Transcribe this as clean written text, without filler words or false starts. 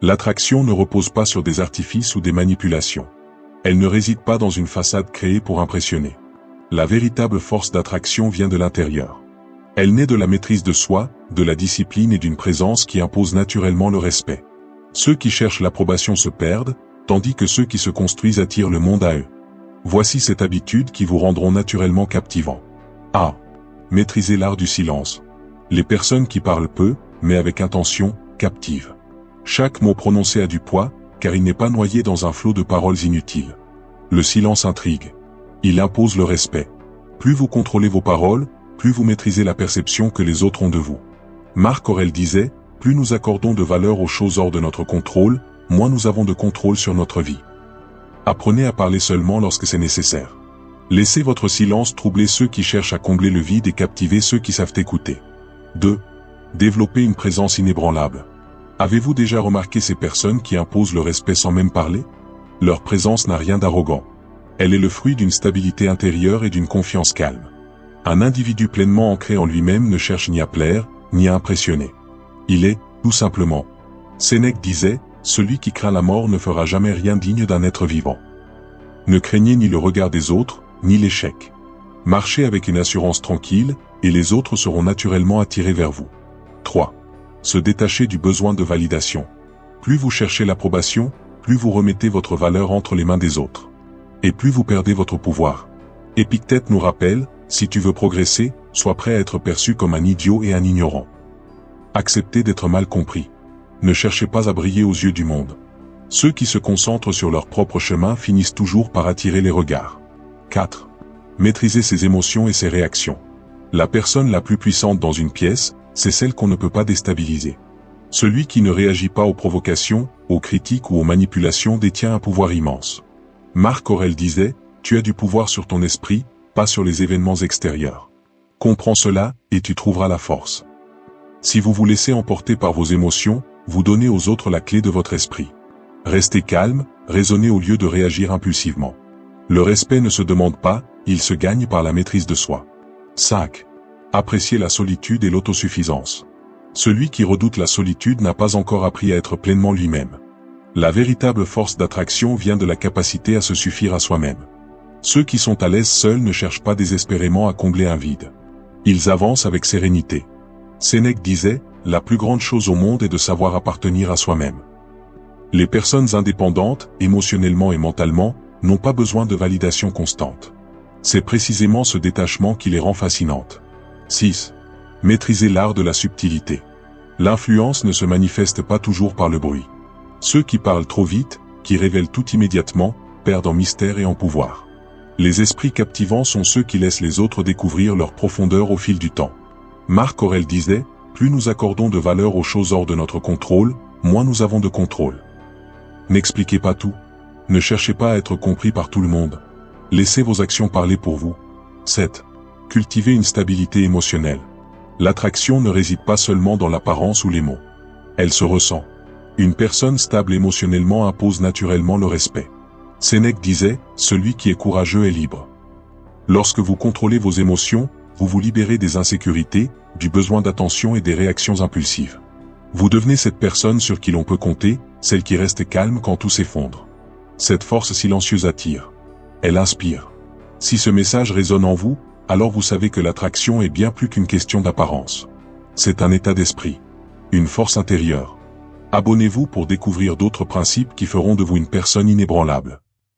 L'attraction ne repose pas sur des artifices ou des manipulations. Elle ne réside pas dans une façade créée pour impressionner. La véritable force d'attraction vient de l'intérieur. Elle naît de la maîtrise de soi, de la discipline et d'une présence qui impose naturellement le respect. Ceux qui cherchent l'approbation se perdent, tandis que ceux qui se construisent attirent le monde à eux. Voici cette habitude qui vous rendront naturellement captivant. A. Maîtriser l'art du silence. Les personnes qui parlent peu, mais avec intention, captivent. Chaque mot prononcé a du poids, car il n'est pas noyé dans un flot de paroles inutiles. Le silence intrigue. Il impose le respect. Plus vous contrôlez vos paroles, plus vous maîtrisez la perception que les autres ont de vous. Marc Aurèle disait, plus nous accordons de valeur aux choses hors de notre contrôle, moins nous avons de contrôle sur notre vie. Apprenez à parler seulement lorsque c'est nécessaire. Laissez votre silence troubler ceux qui cherchent à combler le vide et captiver ceux qui savent écouter. 2. Développer une présence inébranlable. Avez-vous déjà remarqué ces personnes qui imposent le respect sans même parler? Leur présence n'a rien d'arrogant. Elle est le fruit d'une stabilité intérieure et d'une confiance calme. Un individu pleinement ancré en lui-même ne cherche ni à plaire, ni à impressionner. Il est, tout simplement. Sénèque disait, celui qui craint la mort ne fera jamais rien digne d'un être vivant. Ne craignez ni le regard des autres, ni l'échec. Marchez avec une assurance tranquille, et les autres seront naturellement attirés vers vous. 3. Se détacher du besoin de validation. Plus vous cherchez l'approbation, plus vous remettez votre valeur entre les mains des autres. Et plus vous perdez votre pouvoir. Épictète nous rappelle, si tu veux progresser, sois prêt à être perçu comme un idiot et un ignorant. Acceptez d'être mal compris. Ne cherchez pas à briller aux yeux du monde. Ceux qui se concentrent sur leur propre chemin finissent toujours par attirer les regards. 4. Maîtriser ses émotions et ses réactions. La personne la plus puissante dans une pièce, c'est celle qu'on ne peut pas déstabiliser. Celui qui ne réagit pas aux provocations, aux critiques ou aux manipulations détient un pouvoir immense. Marc Aurèle disait, tu as du pouvoir sur ton esprit, pas sur les événements extérieurs. Comprends cela, et tu trouveras la force. Si vous vous laissez emporter par vos émotions, vous donnez aux autres la clé de votre esprit. Restez calme, raisonnez au lieu de réagir impulsivement. Le respect ne se demande pas, il se gagne par la maîtrise de soi. 5. Apprécier la solitude et l'autosuffisance. Celui qui redoute la solitude n'a pas encore appris à être pleinement lui-même. La véritable force d'attraction vient de la capacité à se suffire à soi-même. Ceux qui sont à l'aise seuls ne cherchent pas désespérément à combler un vide. Ils avancent avec sérénité. Sénèque disait, la plus grande chose au monde est de savoir appartenir à soi-même. Les personnes indépendantes, émotionnellement et mentalement, n'ont pas besoin de validation constante. C'est précisément ce détachement qui les rend fascinantes. 6. Maîtriser l'art de la subtilité. L'influence ne se manifeste pas toujours par le bruit. Ceux qui parlent trop vite, qui révèlent tout immédiatement, perdent en mystère et en pouvoir. Les esprits captivants sont ceux qui laissent les autres découvrir leur profondeur au fil du temps. Marc Aurèle disait, plus nous accordons de valeur aux choses hors de notre contrôle, moins nous avons de contrôle. N'expliquez pas tout. Ne cherchez pas à être compris par tout le monde. Laissez vos actions parler pour vous. 7. Cultivez une stabilité émotionnelle. L'attraction ne réside pas seulement dans l'apparence ou les mots. Elle se ressent. Une personne stable émotionnellement impose naturellement le respect. Sénèque disait, celui qui est courageux est libre. Lorsque vous contrôlez vos émotions, vous vous libérez des insécurités, du besoin d'attention et des réactions impulsives. Vous devenez cette personne sur qui l'on peut compter, celle qui reste calme quand tout s'effondre. Cette force silencieuse attire. Elle inspire. Si ce message résonne en vous, alors vous savez que l'attraction est bien plus qu'une question d'apparence. C'est un état d'esprit. Une force intérieure. Abonnez-vous pour découvrir d'autres principes qui feront de vous une personne inébranlable.